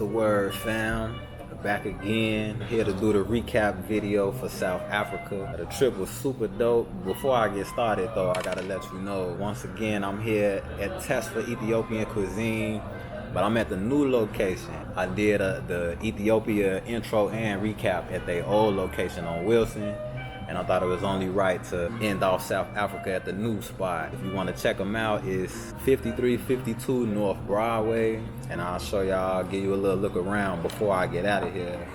word, fam? Back again, here to do the recap video for South Africa. The trip was super dope. Before I get started though, I gotta let you know, once again, I'm here at Tesfa Ethiopian Cuisine, but I'm at the new location. I did the Ethiopia intro and recap at their old location on Wilson, and I thought it was only right to end off South Africa at the new spot. If you want to check them out, it's 5352 North Broadway, and I'll show y'all, give you a little look around before I get out of here.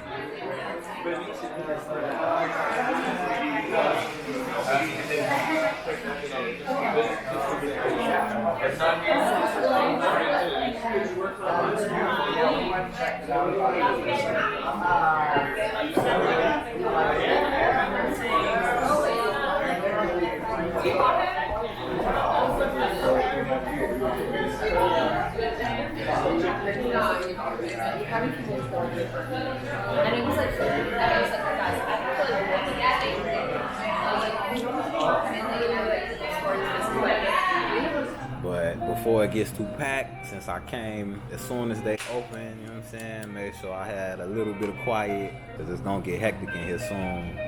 But before it gets too packed, since I came as soon as they open, you know what I'm saying, made sure I had a little bit of quiet, because it's gonna get hectic in here soon.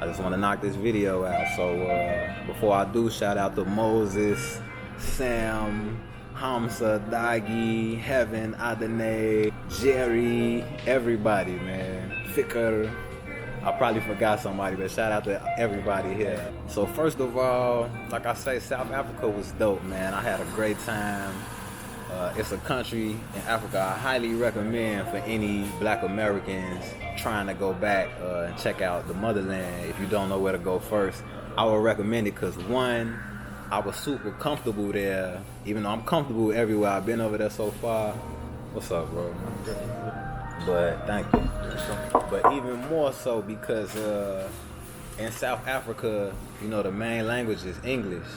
I just want to knock this video out. So before I do, shout out to Moses, Sam, Hamza, Dagi, Heaven, Adene, Jerry, everybody, man. Fikr. I probably forgot somebody, but shout out to everybody here. So first of all, like I say, South Africa was dope, man. I had a great time. It's a country in Africa I highly recommend for any Black Americans trying to go back and check out the motherland. If you don't know where to go first, I would recommend it because, one, I was super comfortable there, even though I'm comfortable everywhere. I've been over there so far. What's up, bro? But thank you. But even more so because in South Africa, you know, the main language is English.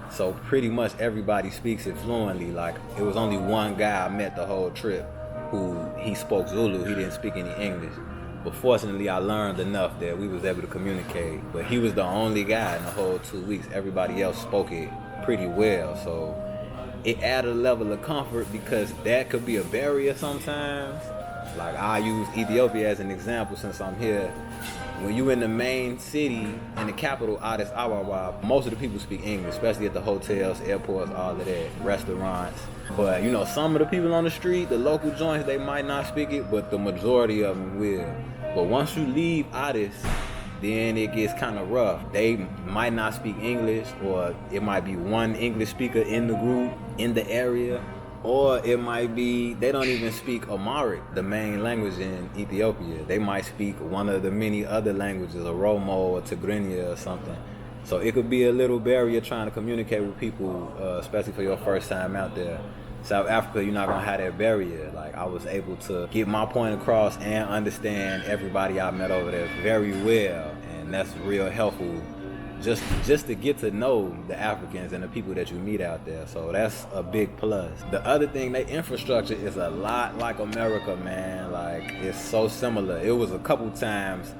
So pretty much everybody speaks it fluently. Like, it was only one guy I met the whole trip who he spoke Zulu. He didn't speak any English. But fortunately, I learned enough that we was able to communicate. But he was the only guy in the whole 2 weeks. Everybody else spoke it pretty well. So it added a level of comfort because that could be a barrier sometimes. Like, I use Ethiopia as an example since I'm here. When you in the main city, in the capital, Addis Ababa, most of the people speak English, especially at the hotels, airports, all of that, restaurants. But, you know, some of the people on the street, the local joints, they might not speak it, but the majority of them will. But once you leave Addis, then it gets kind of rough. They might not speak English, or it might be one English speaker in the group, in the area. Or it might be, they don't even speak Amharic, the main language in Ethiopia. They might speak one of the many other languages, Oromo or Tigrinya or something. So it could be a little barrier trying to communicate with people, especially for your first time out there. South Africa, you're not gonna have that barrier. Like, I was able to get my point across and understand everybody I met over there very well. And that's real helpful. Just to get to know the Africans and the people that you meet out there. So that's a big plus. The other thing, their infrastructure is a lot like America, man. Like, it's so similar. It was a couple times,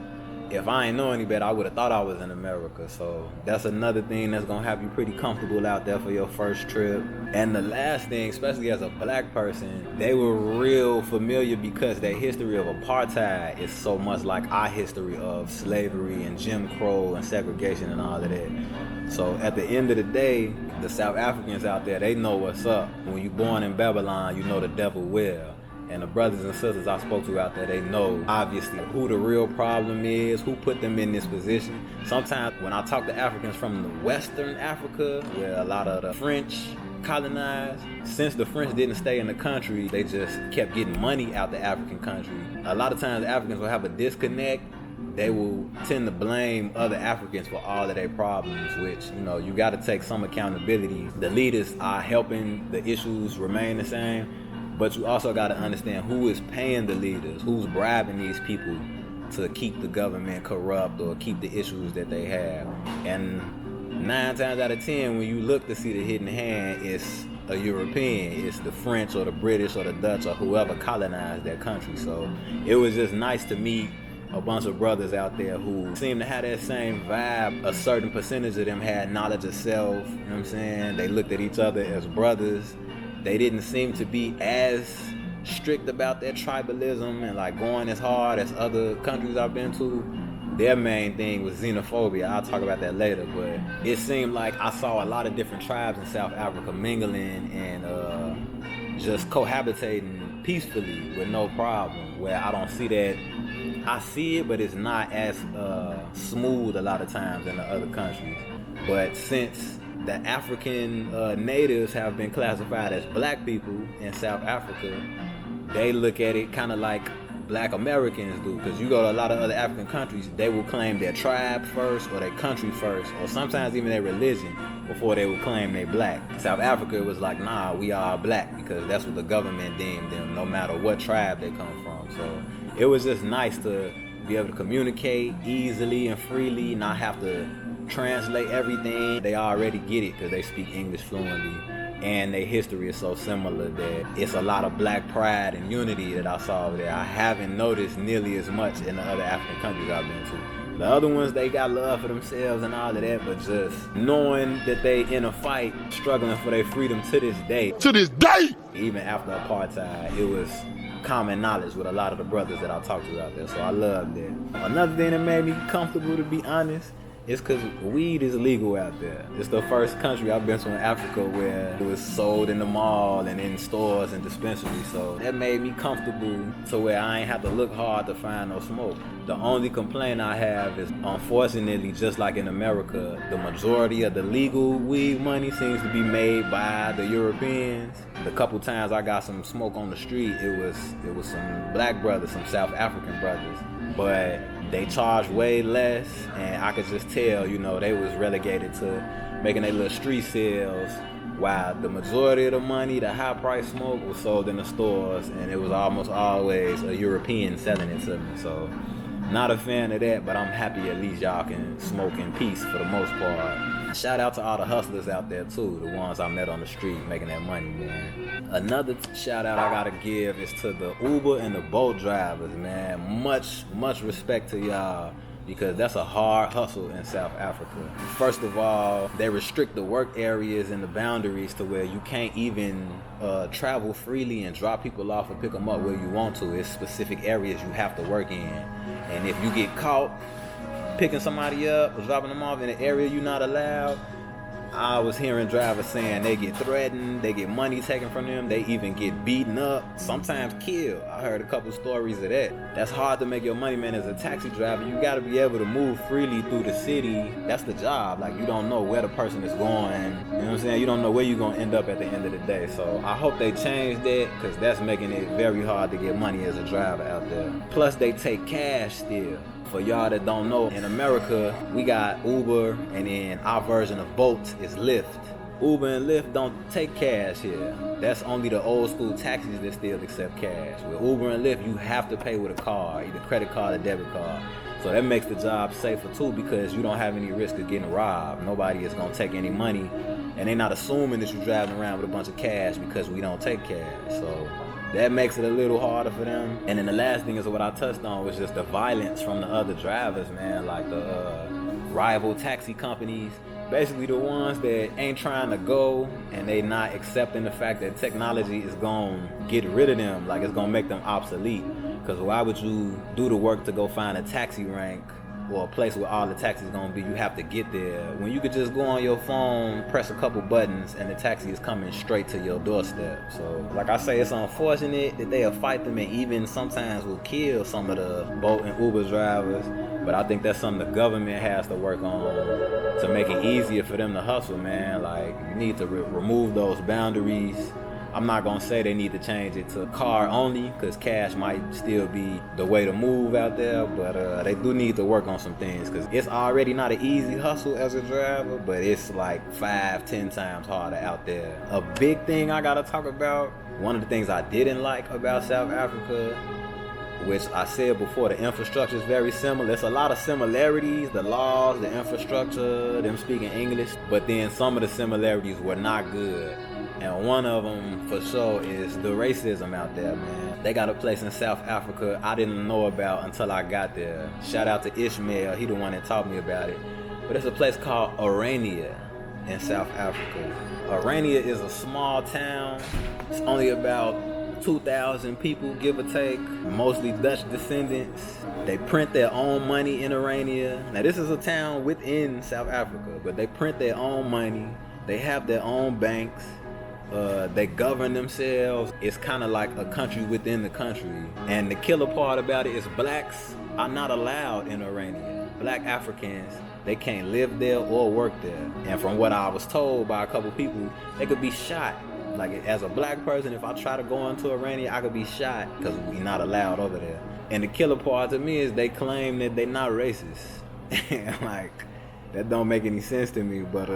if I ain't know any better, I would have thought I was in America. So that's another thing that's gonna have you pretty comfortable out there for your first trip. And the last thing, especially as a Black person, they were real familiar because their history of apartheid is so much like our history of slavery and Jim Crow and segregation and all of that. So at the end of the day, the South Africans out there, they know what's up. When you're born in Babylon, you know the devil well. And the brothers and sisters I spoke to out there, they know obviously who the real problem is, who put them in this position. Sometimes when I talk to Africans from the Western Africa, where a lot of the French colonized, since the French didn't stay in the country, they just kept getting money out the African country. A lot of times Africans will have a disconnect. They will tend to blame other Africans for all of their problems, which, you know, you got to take some accountability. The leaders are helping the issues remain the same. But you also got to understand who is paying the leaders, who's bribing these people to keep the government corrupt or keep the issues that they have. And 9 times out of 10, when you look to see the hidden hand, it's a European. It's the French or the British or the Dutch or whoever colonized that country. So it was just nice to meet a bunch of brothers out there who seem to have that same vibe. A certain percentage of them had knowledge of self, you know what I'm saying? They looked at each other as brothers. They didn't seem to be as strict about their tribalism and like going as hard as other countries I've been to. Their main thing was xenophobia. I'll talk about that later, but it seemed like I saw a lot of different tribes in South Africa mingling and just cohabitating peacefully with no problem, where I don't see that. I see it, but it's not as smooth a lot of times in the other countries. But since the African natives have been classified as black people in South Africa, they look at it kind of like black Americans do, because you go to a lot of other African countries, they will claim their tribe first or their country first, or sometimes even their religion before they will claim they black. South Africa was like, nah, we are black, because that's what the government deemed them, no matter what tribe they come from. So it was just nice to be able to communicate easily and freely, not have to translate everything. They already get it because they speak English fluently, and their history is so similar that it's a lot of black pride and unity that I saw over there. I haven't noticed nearly as much in the other African countries I've been to. The other ones, they got love for themselves and all of that, but just knowing that they in a fight, struggling for their freedom to this day. To this day! Even after apartheid, it was common knowledge with a lot of the brothers that I talked to out there, so I loved it. Another thing that made me comfortable, to be honest, it's because weed is legal out there. It's the first country I've been to in Africa where it was sold in the mall and in stores and dispensaries. So that made me comfortable to where I ain't have to look hard to find no smoke. The only complaint I have is, unfortunately, just like in America, the majority of the legal weed money seems to be made by the Europeans. The couple times I got some smoke on the street, it was some black brothers, some South African brothers. But they charged way less, and I could just tell, you know, they was relegated to making their little street sales, while the majority of the money, the high price smoke, was sold in the stores, and it was almost always a European selling it to me. So not a fan of that, but I'm happy at least y'all can smoke in peace for the most part. Shout out to all the hustlers out there too, the ones I met on the street making that money, man. Another shout out I gotta give is to the Uber and the Bolt drivers, man. Much respect to y'all, because that's a hard hustle in South Africa. First of all, they restrict the work areas and the boundaries to where you can't even travel freely and drop people off or pick them up where you want to. It's specific areas you have to work in. And if you get caught picking somebody up or dropping them off in an area you're not allowed, I was hearing drivers saying they get threatened, they get money taken from them, they even get beaten up, sometimes killed. I heard a couple stories of that. That's hard to make your money, man. As a taxi driver, you gotta be able to move freely through the city. That's the job. Like, you don't know where the person is going. You know what I'm saying? You don't know where you're gonna end up at the end of the day. So I hope they change that, because that's making it very hard to get money as a driver out there. Plus, they take cash still. For y'all that don't know, in America, we got Uber, and then our version of Bolt is Lyft. Uber and Lyft don't take cash here. That's only the old school taxis that still accept cash. With Uber and Lyft, you have to pay with a card, either credit card or debit card. So that makes the job safer too, because you don't have any risk of getting robbed. Nobody is gonna take any money, and they're not assuming that you're driving around with a bunch of cash, because we don't take cash. So that makes it a little harder for them. And then the last thing is what I touched on, was just the violence from the other drivers, man. Like the rival taxi companies, basically the ones that ain't trying to go, and they not accepting the fact that technology is gonna get rid of them, like it's gonna make them obsolete. Because why would you do the work to go find a taxi rank or a place where all the taxis gonna be? You have to get there, when you could just go on your phone, press a couple buttons, and the taxi is coming straight to your doorstep. So like I say, it's unfortunate that they'll fight them and even sometimes will kill some of the Bolt and Uber drivers, but I think that's something the government has to work on to make it easier for them to hustle, man. Like, you need to remove those boundaries. I'm not gonna say they need to change it to car only, because cash might still be the way to move out there, but they do need to work on some things, because it's already not an easy hustle as a driver, but it's like 5-10 times harder out there. A big thing I gotta talk about, one of the things I didn't like about South Africa, which I said before, the infrastructure is very similar. There's a lot of similarities, the laws, the infrastructure, them speaking English, but then some of the similarities were not good. And one of them, for sure, is the racism out there, man. They got a place in South Africa I didn't know about until I got there. Shout out to Ishmael, he the one that taught me about it. But it's a place called Orania in South Africa. Orania is a small town. It's only about 2,000 people, give or take, mostly Dutch descendants. They print their own money in Orania. Now this is a town within South Africa, but they print their own money. They have their own banks. They govern themselves. It's kind of like a country within the country. And the killer part about it is blacks are not allowed in Orania. Black Africans, they can't live there or work there. And from what I was told by a couple people, they could be shot. Like as a black person, if I try to go into Orania, I could be shot because we're not allowed over there. And the killer part to me is they claim that they're not racist. Like, that don't make any sense to me, but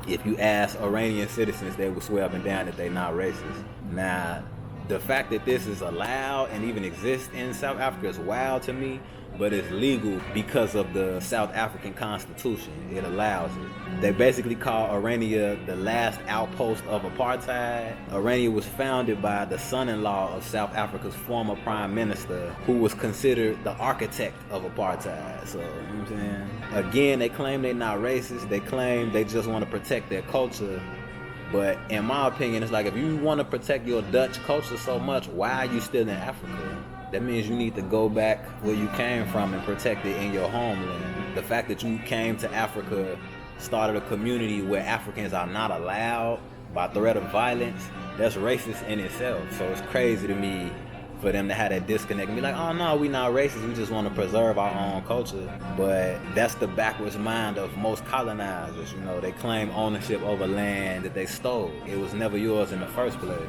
if you ask Iranian citizens, they will swear up and down that they're not racist. Now, the fact that this is allowed and even exists in South Africa is wild to me, but it's legal because of the South African Constitution. It allows it. They basically call Orania the last outpost of apartheid. Orania was founded by the son-in-law of South Africa's former prime minister, who was considered the architect of apartheid. So, you know what I'm saying? Again, they claim they're not racist. They claim they just want to protect their culture. But in my opinion, it's like, if you want to protect your Dutch culture so much, why are you still in Africa? That means you need to go back where you came from and protect it in your homeland. The fact that you came to Africa, started a community where Africans are not allowed by threat of violence, that's racist in itself. So it's crazy to me for them to have that disconnect and be like, oh no, we not racist, we just want to preserve our own culture. But that's the backwards mind of most colonizers. You know, they claim ownership over land that they stole. It was never yours in the first place.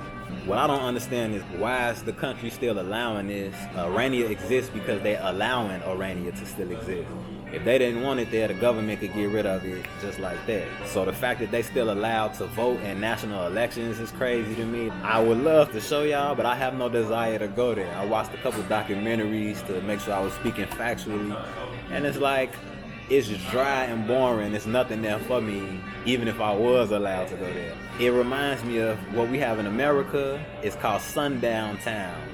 What I don't understand is, why is the country still allowing this? Orania exists because they're allowing Orania to still exist. If they didn't want it there, the government could get rid of it just like that. So the fact that they still allowed to vote in national elections is crazy to me. I would love to show y'all, but I have no desire to go there. I watched a couple documentaries to make sure I was speaking factually, and it's like, it's just dry and boring. There's nothing there for me, even if I was allowed to go there. It reminds me of what we have in America. It's called sundown towns.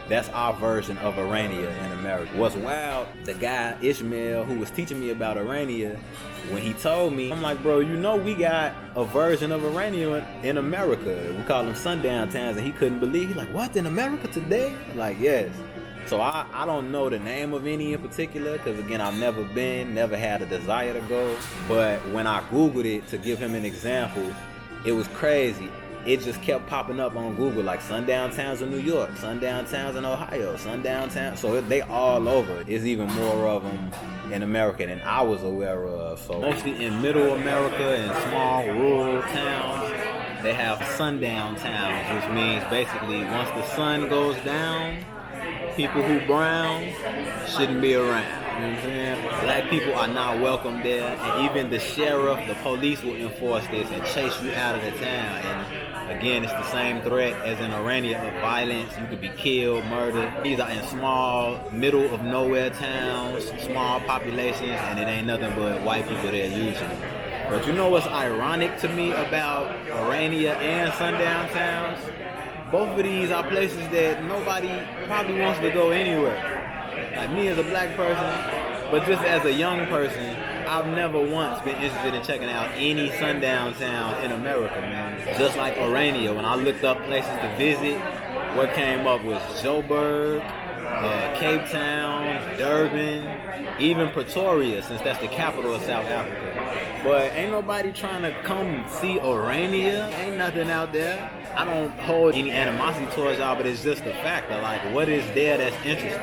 That's our version of Orania in America. What's wild, the guy Ishmael who was teaching me about Orania, when he told me, I'm like, bro, you know we got a version of Orania in America. We call them sundown towns, and he couldn't believe. He's like, what, in America today? I'm like, yes. So I don't know the name of any in particular, because again, I've never been, never had a desire to go. But when I Googled it to give him an example, it was crazy. It just kept popping up on Google, like sundown towns in New York, sundown towns in Ohio, sundown towns. So they all over. There's even more of them in America than I was aware of. So mostly in middle America and small rural towns, they have sundown towns, which means basically once the sun goes down, people who brown shouldn't be around. You know what I'm saying? Black people are not welcome there, and even the sheriff, the police will enforce this and chase you out of the town. And again, it's the same threat as in Orania of violence. You could be killed, murdered. These are in small, middle of nowhere towns, small populations, and it ain't nothing but white people there usually. But you know what's ironic to me about Orania and sundown towns? Both of these are places that nobody probably wants to go anywhere. Like me as a black person, but just as a young person, I've never once been interested in checking out any sundown town in America, man. Just like Orania, when I looked up places to visit, what came up was Joburg, Cape Town, Durban, even Pretoria, since that's the capital of South Africa. But ain't nobody trying to come see Orania. Ain't nothing out there. I don't hold any animosity towards y'all, but it's just the fact that, like, what is there that's interesting?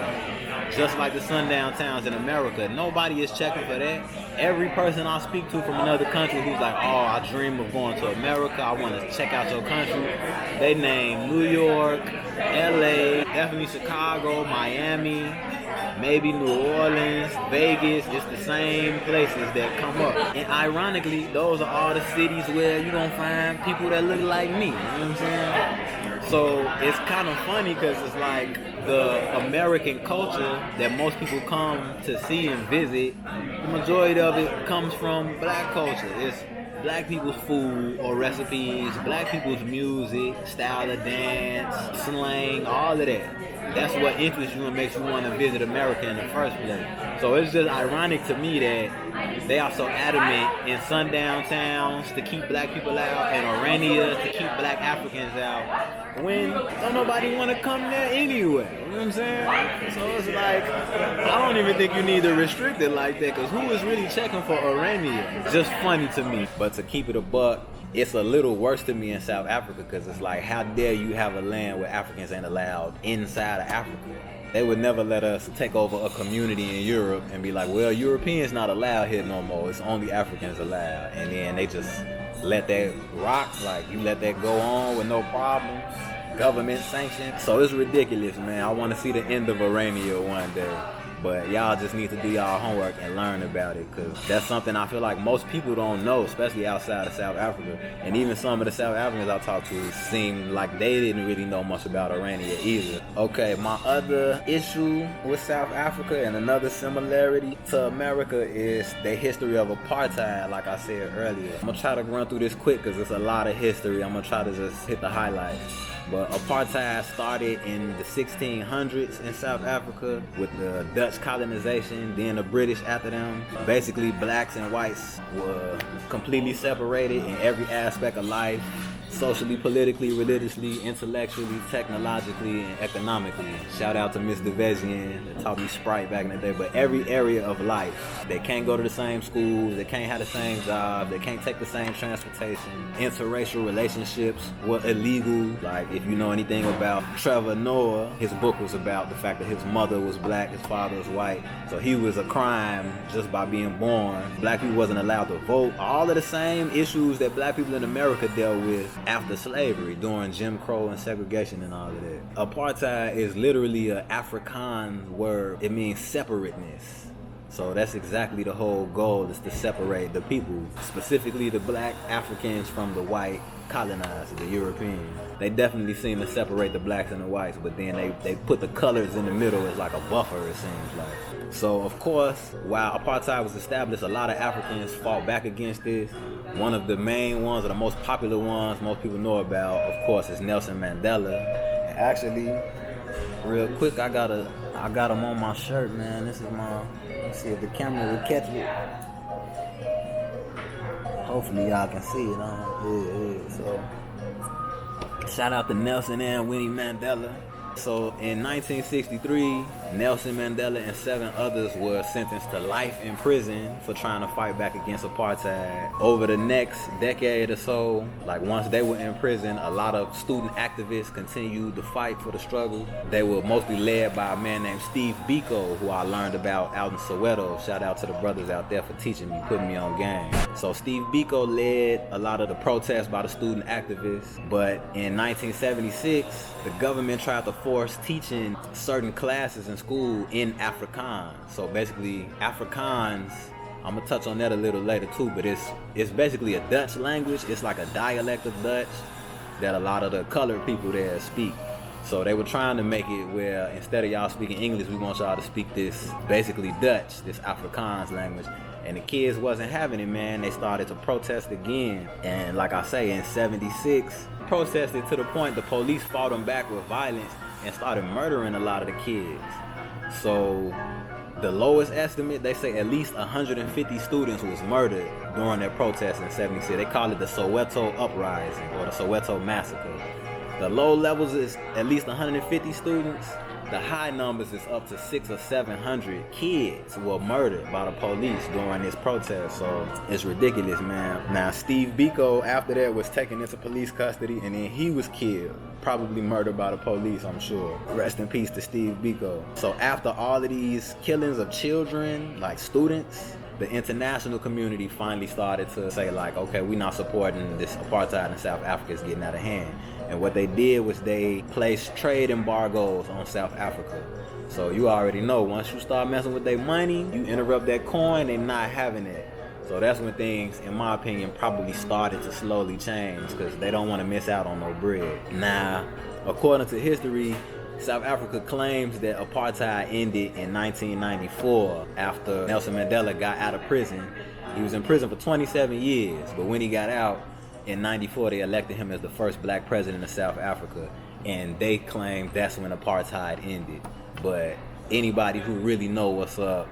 Just like the sundown towns in America, nobody is checking for that. Every person I speak to from another country who's like, oh, I dream of going to America, I want to check out your country, they name New York, LA, definitely Chicago, Miami, maybe New Orleans, Vegas. It's the same places that come up. And ironically, those are all the cities where you're going to find people that look like me. You know what I'm saying? So it's kind of funny because it's like the American culture that most people come to see and visit, the majority of it comes from black culture. It's black people's food or recipes, black people's music, style of dance, slang, all of that. That's what interests you and makes you want to visit America in the first place. So it's just ironic to me that they are so adamant in sundown towns to keep black people out and Orania to keep black Africans out when don't nobody want to come there anyway. You know what I'm saying? So it's like, I don't even think you need to restrict it like that, because who is really checking for Orania? Just funny to me. But to keep it a buck, it's a little worse to me in South Africa, because it's like, how dare you have a land where Africans ain't allowed inside of Africa? They would never let us take over a community in Europe and be like, well, Europeans not allowed here no more. It's only Africans allowed. And then they just let that rock, like you let that go on with no problems. Government sanctioned. So it's ridiculous, man. I want to see the end of Orania one day. But y'all just need to do y'all homework and learn about it, because that's something I feel like most people don't know, especially outside of South Africa. And even some of the South Africans I talked to seemed like they didn't really know much about Orania either. Okay, my other issue with South Africa and another similarity to America is the history of apartheid, like I said earlier. I'm going to try to run through this quick because it's a lot of history. I'm going to try to just hit the highlights. But apartheid started in the 1600s in South Africa with the Dutch colonization, then the British after them. Basically, blacks and whites were completely separated in every aspect of life. Socially, politically, religiously, intellectually, technologically, and economically. Shout out to Miss Devezian that taught me Sprite back in the day. But every area of life, they can't go to the same schools, they can't have the same job, they can't take the same transportation. Interracial relationships were illegal. Like, if you know anything about Trevor Noah, his book was about the fact that his mother was black, his father was white. So he was a crime just by being born. Black people wasn't allowed to vote. All of the same issues that black people in America dealt with after slavery, during Jim Crow and segregation and all of that. Apartheid is literally an Afrikaans word. It means separateness. So that's exactly the whole goal, is to separate the people, specifically the black Africans from the white colonizers, the Europeans. They definitely seem to separate the blacks and the whites, but then they put the colors in the middle as like a buffer, it seems like. So of course, while apartheid was established, a lot of Africans fought back against this. One of the main ones, or the most popular ones most people know about, of course, is Nelson Mandela. Actually, real quick, I got him on my shirt, man. This is my, let's see if the camera will catch it. Hopefully y'all can see it on. Yeah. So shout out to Nelson and Winnie Mandela. So in 1963, Nelson Mandela and 7 others were sentenced to life in prison for trying to fight back against apartheid. Over the next decade or so, like once they were in prison, a lot of student activists continued to fight for the struggle. They were mostly led by a man named Steve Biko, who I learned about out in Soweto. Shout out to the brothers out there for teaching me, putting me on game. So Steve Biko led a lot of the protests by the student activists, but in 1976, the government tried to force teaching certain classes in school in Afrikaans. So basically, Afrikaans, I'm gonna touch on that a little later too, but it's basically a Dutch language. It's like a dialect of Dutch that a lot of the colored people there speak. So they were trying to make it where instead of y'all speaking English, we want y'all to speak this basically Dutch, this Afrikaans language. And the kids wasn't having it, man. They started to protest again. And like I say, in 76, protested to the point the police fought them back with violence and started murdering a lot of the kids. So the lowest estimate, they say at least 150 students was murdered during their protest in 76. They call it the Soweto Uprising or the Soweto Massacre. The low levels is at least 150 students. The high numbers is up to 600 or 700 kids were murdered by the police during this protest. So it's ridiculous, man. Now Steve Biko after that was taken into police custody and then he was killed, probably murdered by the police, I'm sure. Rest in peace to Steve Biko. So after all of these killings of children, like students, the international community finally started to say like, okay, we're not supporting this apartheid in South Africa, is getting out of hand. And what they did was they placed trade embargoes on South Africa. So you already know, once you start messing with their money, you interrupt that coin, they're not having it. So that's when things, in my opinion, probably started to slowly change, because they don't want to miss out on no bread. Now, according to history, South Africa claims that apartheid ended in 1994 after Nelson Mandela got out of prison. He was in prison for 27 years, but when he got out, in 94, they elected him as the first black president of South Africa, and they claim that's when apartheid ended. But anybody who really know what's up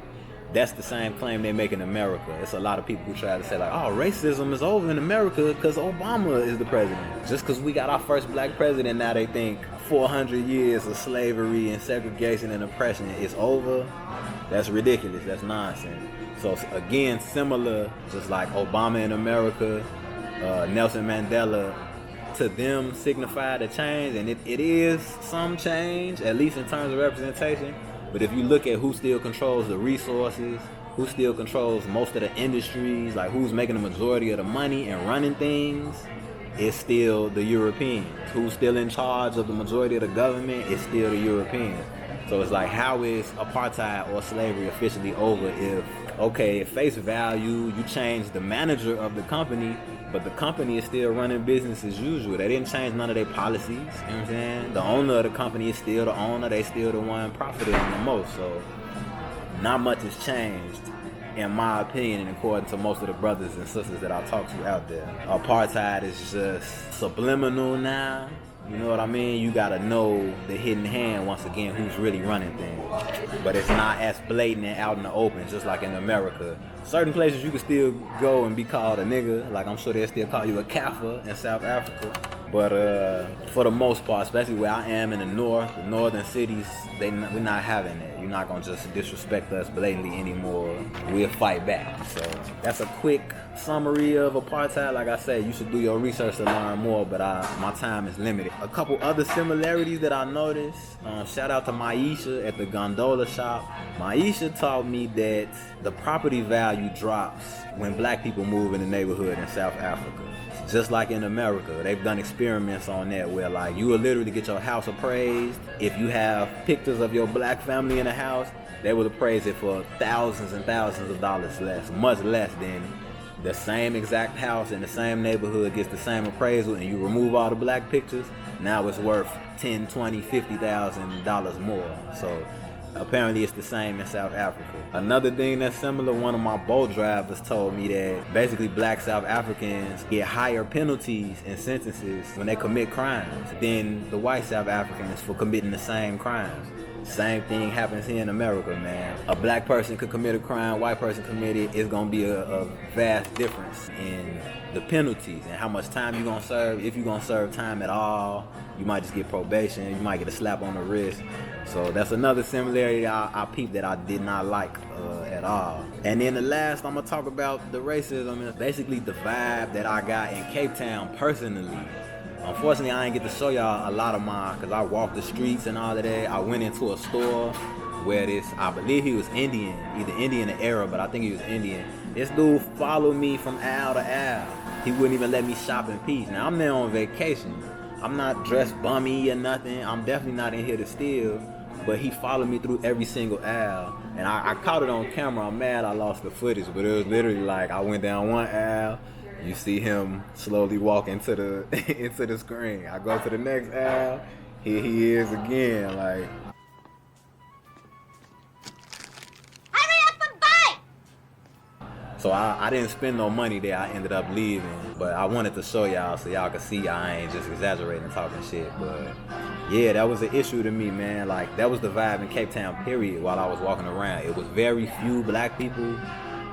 That's the same claim they make in America. It's a lot of people who try to say like, oh, racism is over in America because Obama is the president. Just because we got our first black president, now they think 400 years of slavery and segregation and oppression is over. That's ridiculous. That's nonsense. So again, similar, just like Obama in America, Nelson Mandela, to them signified a change, and it is some change, at least in terms of representation. But if you look at who still controls the resources, who still controls most of the industries, like who's making the majority of the money and running things, it's still the Europeans. Who's still in charge of the majority of the government, it's still the Europeans. So it's like, how is apartheid or slavery officially over if, okay, at face value, you change the manager of the company, but the company is still running business as usual. They didn't change none of their policies, you know what I'm saying? The owner of the company is still the owner. They still the one profiting the most. So not much has changed, in my opinion, and according to most of the brothers and sisters that I talk to out there. Apartheid is just subliminal now. You know what I mean? You gotta know the hidden hand, once again, who's really running things. But it's not as blatant and out in the open, just like in America. Certain places you can still go and be called a nigga. Like, I'm sure they'll still call you a kafir in South Africa. But for the most part, especially where I am in the north, the northern cities, we're not having that. You're not gonna just disrespect us blatantly anymore. We'll fight back. So that's a quick summary of apartheid. Like I said, you should do your research to learn more, but my time is limited. A couple other similarities that I noticed. Shout out to Maisha at the gondola shop. Maisha taught me that the property value drops when black people move in the neighborhood in South Africa. Just like in America, they've done experiments on that where like you will literally get your house appraised. If you have pictures of your black family in the house, they will appraise it for thousands and thousands of dollars less, much less than the same exact house in the same neighborhood gets the same appraisal, and you remove all the black pictures, now it's worth $10, $20, $50,000 more. So apparently it's the same in South Africa. Another thing that's similar, one of my boat drivers told me that basically black South Africans get higher penalties and sentences when they commit crimes than the white South Africans for committing the same crimes. Same thing happens here in America, man. A black person could commit a crime, white person commit it. It's gonna be a vast difference in the penalties and how much time you're gonna serve. If you're gonna serve time at all, you might just get probation. You might get a slap on the wrist. So that's another similarity I peeped that I did not like at all. And then the last I'm gonna talk about the racism is basically the vibe that I got in Cape Town personally. Unfortunately, I didn't get to show y'all a lot of mine because I walked the streets and all of that. I went into a store where I believe he was Indian, either Indian or Arab, but I think he was Indian. This dude followed me from aisle to aisle. He wouldn't even let me shop in peace. Now, I'm there on vacation. I'm not dressed bummy or nothing. I'm definitely not in here to steal. But he followed me through every single aisle. And I caught it on camera. I'm mad I lost the footage, but it was literally like I went down one aisle. You see him slowly walk into the into the screen. I go to the next aisle. Here he is again. Like, hurry up and buy! so I didn't spend no money there. I ended up leaving. But I wanted to show y'all so y'all could see I ain't just exaggerating and talking shit. But yeah, that was an issue to me, man. Like, that was the vibe in Cape Town, period, while I was walking around. It was very few black people.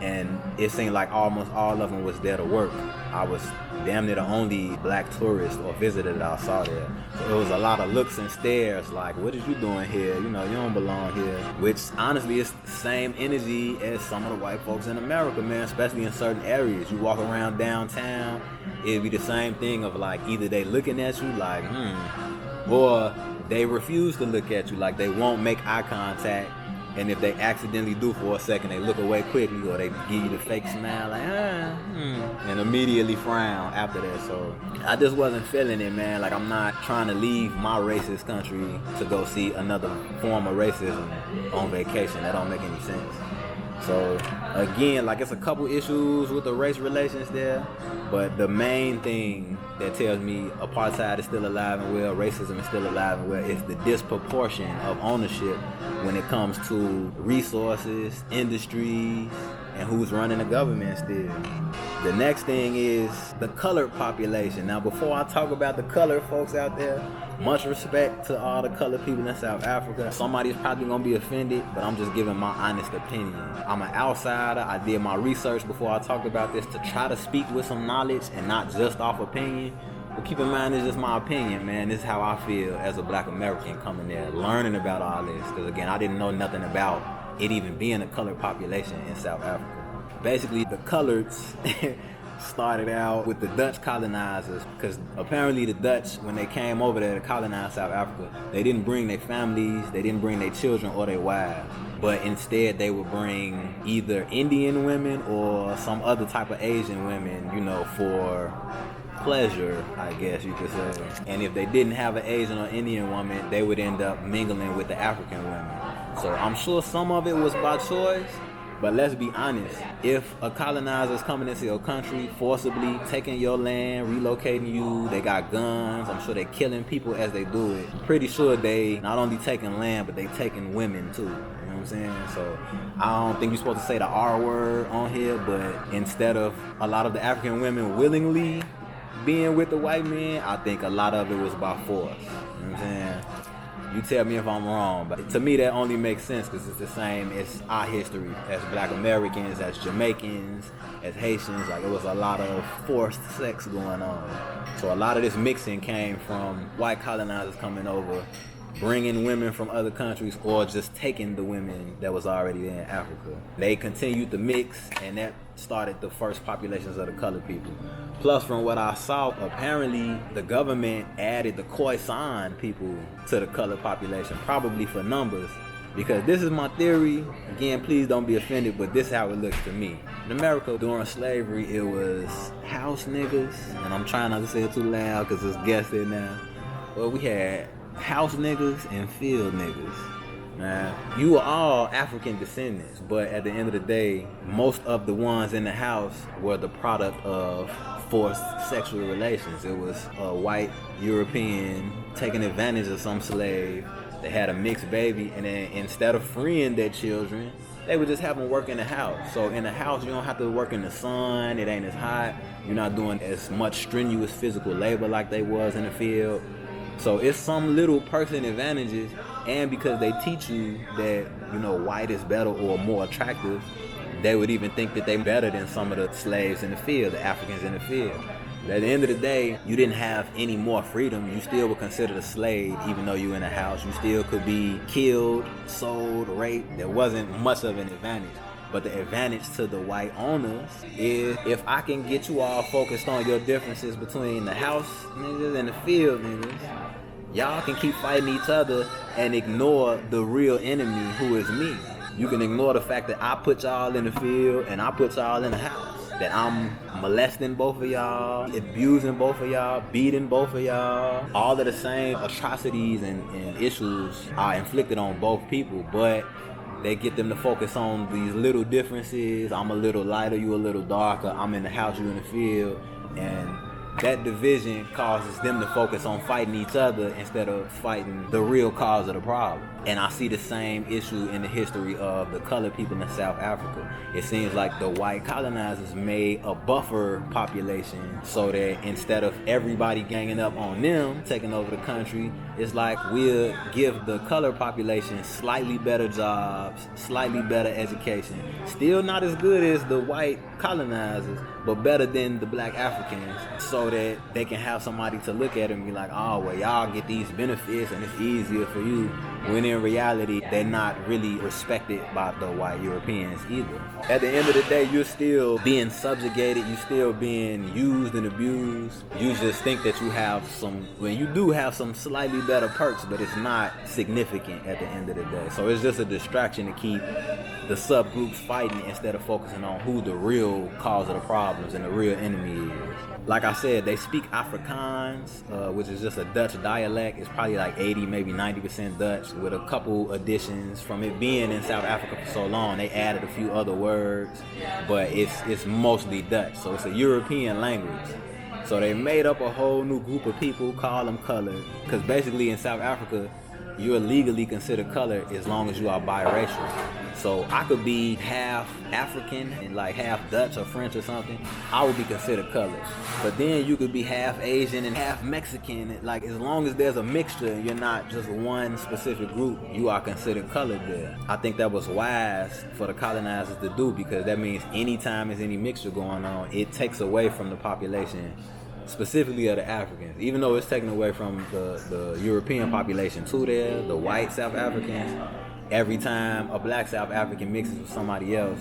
And it seemed like almost all of them was there to work. I was damn near the only black tourist or visitor that I saw there. So it was a lot of looks and stares like, what is you doing here? You know, you don't belong here. Which honestly is the same energy as some of the white folks in America, man, especially in certain areas. You walk around downtown, it'd be the same thing of like either they looking at you like, or they refuse to look at you, like they won't make eye contact. And if they accidentally do for a second, they look away quickly, or they give you the fake smile, like, and immediately frown after that. So I just wasn't feeling it, man. Like, I'm not trying to leave my racist country to go see another form of racism on vacation. That don't make any sense. So again, like, it's a couple issues with the race relations there, but the main thing that tells me apartheid is still alive and well, racism is still alive and well, is the disproportion of ownership when it comes to resources, industries, and who's running the government still. The next thing is the colored population. Now, before I talk about the colored folks out there, much respect to all the colored people in South Africa. Somebody's probably gonna be offended, but I'm just giving my honest opinion. I'm an outsider. I did my research before I talked about this to try to speak with some knowledge and not just off opinion. But keep in mind, it's just my opinion, man. This is how I feel as a black American coming there, learning about all this. Because again, I didn't know nothing about it even being a colored population in South Africa. Basically, the coloreds started out with the Dutch colonizers, because apparently the Dutch, when they came over there to colonize South Africa, they didn't bring their families, they didn't bring their children or their wives, but instead they would bring either Indian women or some other type of Asian women, you know, for pleasure, I guess you could say. And if they didn't have an Asian or Indian woman, they would end up mingling with the African women. So I'm sure some of it was by choice, but let's be honest, if a colonizer is coming into your country, forcibly taking your land, relocating you, they got guns, I'm sure they're killing people as they do it. Pretty sure they not only taking land, but they taking women too. You know what I'm saying? So I don't think you're supposed to say the R word on here, but instead of a lot of the African women willingly being with the white men, I think a lot of it was by force. You know what I'm saying? You tell me if I'm wrong, but to me that only makes sense because it's the same as our history as black Americans, as Jamaicans, as Haitians. Like, it was a lot of forced sex going on. So a lot of this mixing came from white colonizers coming over, bringing women from other countries, or just taking the women that was already there in Africa. They continued to mix, and that started the first populations of the colored people. Plus, from what I saw, apparently the government added the Khoisan people to the colored population, probably for numbers, because this is my theory. Again, please don't be offended, but this is how it looks to me. In America, during slavery, it was house niggas, and I'm trying not to say it too loud because it's guessed in now. Well, we had house niggas and field niggas. Now, you are all African descendants, but at the end of the day, most of the ones in the house were the product of forced sexual relations. It was a white European taking advantage of some slave. They had a mixed baby, and then instead of freeing their children, they would just have them work in the house. So in the house, you don't have to work in the sun, it ain't as hot, you're not doing as much strenuous physical labor like they was in the field. So it's some little person advantages, and because they teach you that, you know, white is better or more attractive, they would even think that they're better than some of the slaves in the field, the Africans in the field. But at the end of the day, you didn't have any more freedom. You still were considered a slave, even though you were in a house. You still could be killed, sold, raped. There wasn't much of an advantage. But the advantage to the white owners is if I can get you all focused on your differences between the house niggas and the field niggas, y'all can keep fighting each other and ignore the real enemy, who is me. You can ignore the fact that I put y'all in the field and I put y'all in the house. That I'm molesting both of y'all, abusing both of y'all, beating both of y'all. All of the same atrocities and issues are inflicted on both people, but they get them to focus on these little differences. I'm a little lighter, you a little darker. I'm in the house, you in the field. And that division causes them to focus on fighting each other instead of fighting the real cause of the problem. And I see the same issue in the history of the colored people in South Africa. It seems like the white colonizers made a buffer population so that instead of everybody ganging up on them, taking over the country, it's like we'll give the colored population slightly better jobs, slightly better education. Still not as good as the white colonizers, but better than the black Africans, so that they can have somebody to look at and be like, oh, well, y'all get these benefits and it's easier for you. When in reality, they're not really respected by the white Europeans either. At the end of the day, you're still being subjugated, you're still being used and abused. You just think that you have you do have some slightly better perks, but it's not significant at the end of the day. So it's just a distraction to keep the subgroups fighting instead of focusing on who the real cause of the problems and the real enemy is. Like I said, they speak Afrikaans, which is just a Dutch dialect. It's probably like 80, maybe 90% Dutch, with a couple additions from it being in South Africa for so long. They added a few other words, but it's mostly Dutch. So it's a European language. So they made up a whole new group of people, call them colored, because basically in South Africa, you're legally considered colored as long as you are biracial. So I could be half African and like half Dutch or French or something. I would be considered colored. But then you could be half Asian and half Mexican. Like as long as there's a mixture, you're not just one specific group, you are considered colored there. I think that was wise for the colonizers to do, because that means anytime there's any mixture going on, it takes away from the population, specifically of the Africans. Even though it's taken away from the European population too there, the white South Africans, every time a black South African mixes with somebody else,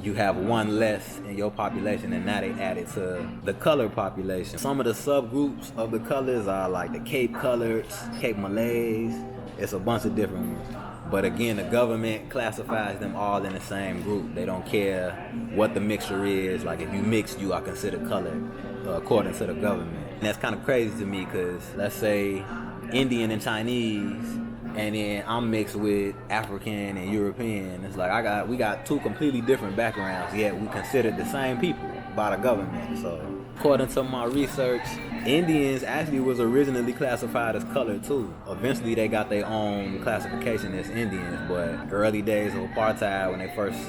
you have one less in your population, and now they added to the colored population. Some of the subgroups of the colors are like the Cape Coloreds, Cape Malays. It's a bunch of different ones. But again, the government classifies them all in the same group. They don't care what the mixture is. Like if you mix, you are considered colored according to the government. And that's kind of crazy to me, because let's say Indian and Chinese, and then I'm mixed with African and European. It's like we got two completely different backgrounds, yet we considered the same people by the government. So according to my research, Indians actually was originally classified as colored too. Eventually they got their own classification as Indians, but early days of apartheid, when they first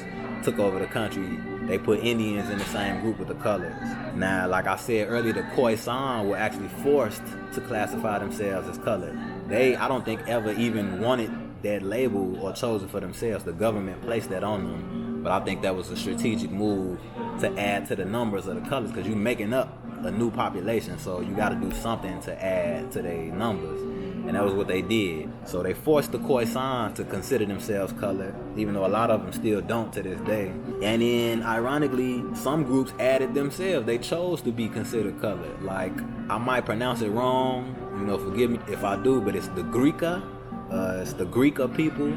took over the country, they put Indians in the same group with the colors. Now, like I said earlier, the Cuisine were actually forced to classify themselves as colored. I don't think ever even wanted that label or chose it for themselves. The government placed that on them. But I think that was a strategic move to add to the numbers of the colors, because you're making up a new population, so you got to do something to add to their numbers. And that was what they did. So they forced the Khoisan to consider themselves colored, even though a lot of them still don't to this day. And then, ironically, some groups added themselves. They chose to be considered colored. Like, I might pronounce it wrong, forgive me if I do, but it's the Greeka. It's the Greeka people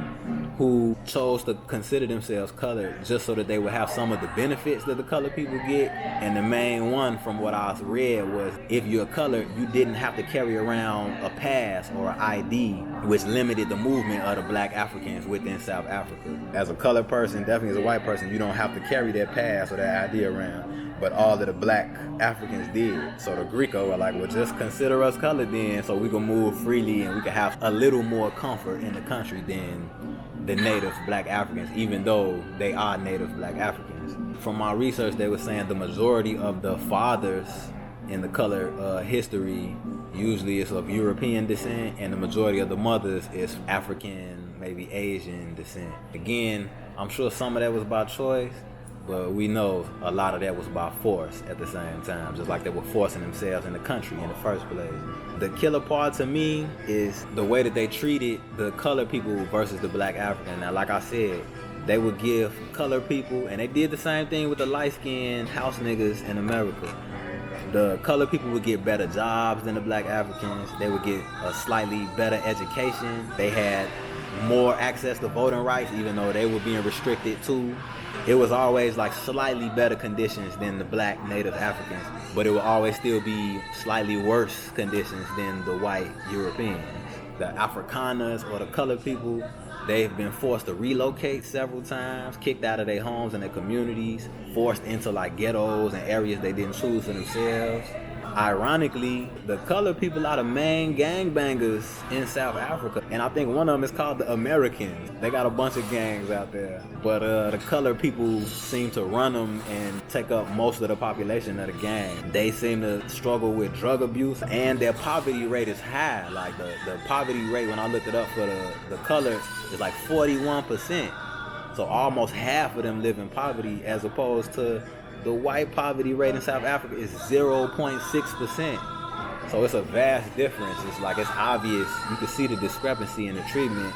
who chose to consider themselves colored just so that they would have some of the benefits that the colored people get. And the main one, from what I read, was if you're colored, you didn't have to carry around a pass or an ID, which limited the movement of the black Africans within South Africa. As a colored person, definitely as a white person, you don't have to carry that pass or that ID around. But all of the black Africans did. So the Greco were like, well, just consider us colored then, so we can move freely and we can have a little more comfort in the country than the native black Africans, even though they are native black Africans. From my research, they were saying the majority of the fathers in the color history usually is of European descent, and the majority of the mothers is African, maybe Asian descent. Again, I'm sure some of that was by choice, but we know a lot of that was by force at the same time, just like they were forcing themselves in the country in the first place. The killer part to me is the way that they treated the colored people versus the black African. Now, like I said, they would give colored people, and they did the same thing with the light-skinned house niggas in America. The colored people would get better jobs than the black Africans. They would get a slightly better education. They had more access to voting rights, even though they were being restricted too. It was always like slightly better conditions than the black native Africans, but it would always still be slightly worse conditions than the white Europeans. The Afrikaners, or the colored people, they've been forced to relocate several times, kicked out of their homes and their communities, forced into like ghettos and areas they didn't choose for themselves. Ironically, the colored people are the main gangbangers in South Africa, and I think one of them is called the Americans. They got a bunch of gangs out there, but the colored people seem to run them and take up most of the population of the gang. They seem to struggle with drug abuse, and their poverty rate is high. Like the poverty rate, when I looked it up for the colors, is like 41%. So almost half of them live in poverty, as opposed to the white poverty rate in South Africa is 0.6%. So it's a vast difference. It's like, it's obvious. You can see the discrepancy in the treatment.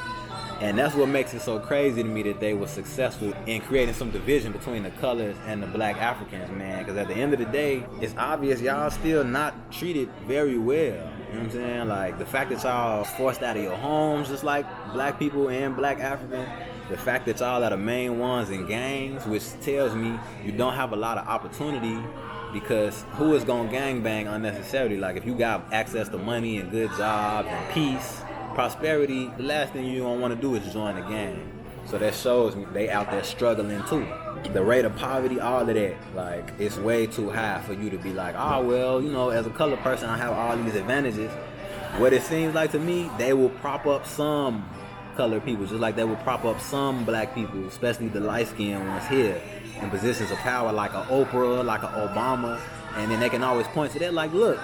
And that's what makes it so crazy to me, that they were successful in creating some division between the colors and the black Africans, man. Because at the end of the day, it's obvious y'all still not treated very well. You know what I'm saying? Like, the fact that y'all forced out of your homes, just like black people and black Africans. The fact that y'all are the main ones in gangs, which tells me you don't have a lot of opportunity, because who is gonna gangbang unnecessarily? Like, if you got access to money and good jobs and peace, prosperity, the last thing you don't want to do is join a gang. So that shows me they out there struggling too. The rate of poverty, all of that, like, it's way too high for you to be like, oh, well, as a colored person, I have all these advantages. What it seems like to me, they will prop up some colored people, just like they would prop up some black people, especially the light-skinned ones here, in positions of power like an Oprah, like an Obama, and then they can always point to that like, look,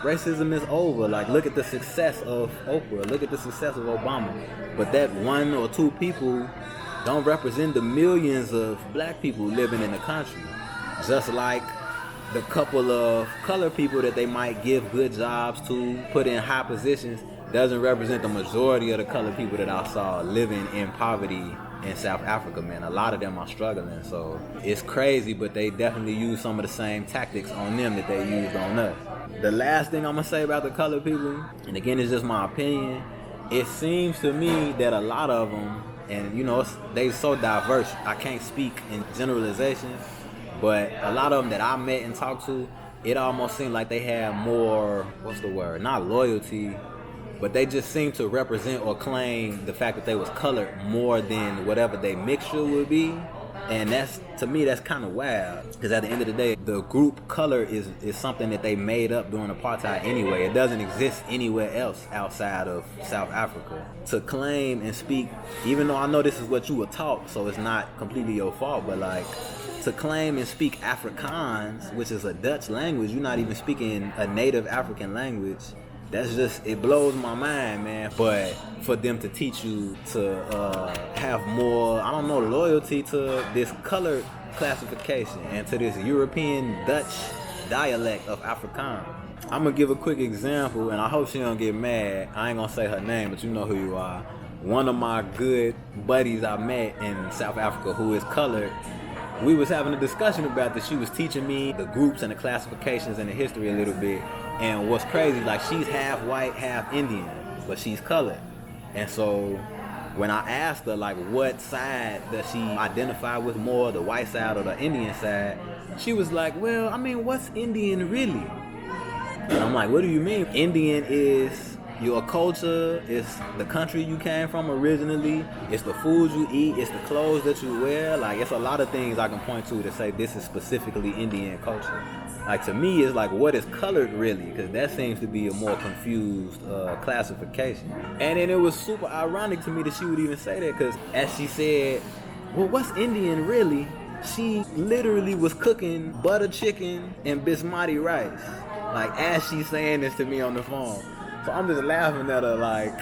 racism is over. Like, look at the success of Oprah, look at the success of Obama. But that one or two people don't represent the millions of black people living in the country. Just like the couple of colored people that they might give good jobs to, put in high positions, doesn't represent the majority of the colored people that I saw living in poverty in South Africa, man. A lot of them are struggling, so it's crazy, but they definitely use some of the same tactics on them that they used on us. The last thing I'm gonna say about the colored people, and again, it's just my opinion, it seems to me that a lot of them, and you know, they're so diverse, I can't speak in generalizations, but a lot of them that I met and talked to, it almost seemed like they had more, what's the word, not loyalty, but they just seem to represent or claim the fact that they was colored more than whatever their mixture would be. And that's, to me, that's kind of wild, because at the end of the day, the group color is something that they made up during apartheid anyway. It doesn't exist anywhere else outside of South Africa. To claim and speak, even though I know this is what you were taught, so it's not completely your fault, but like, to claim and speak Afrikaans, which is a Dutch language, you're not even speaking a native African language. That's just, it blows my mind, man. But for them to teach you to have more, I don't know, loyalty to this colored classification and to this European Dutch dialect of Afrikaans. I'm gonna give a quick example, and I hope she don't get mad. I ain't gonna say her name, but you know who you are. One of my good buddies I met in South Africa who is colored, we was having a discussion about this. She was teaching me the groups and the classifications and the history a little bit. And what's crazy, like, she's half white, half Indian, but she's colored. And so when I asked her, like, what side does she identify with more, the white side or the Indian side, she was like, well, I mean, what's Indian really? And I'm like, what do you mean? Indian is your culture, it's the country you came from originally, it's the food you eat, it's the clothes that you wear. Like, it's a lot of things I can point to say this is specifically Indian culture. Like, to me, it's like, what is colored really? Because that seems to be a more confused classification. And then it was super ironic to me that she would even say that, because as she said, well, what's Indian really? She literally was cooking butter chicken and basmati rice. Like, as she's saying this to me on the phone. So I'm just laughing at her like,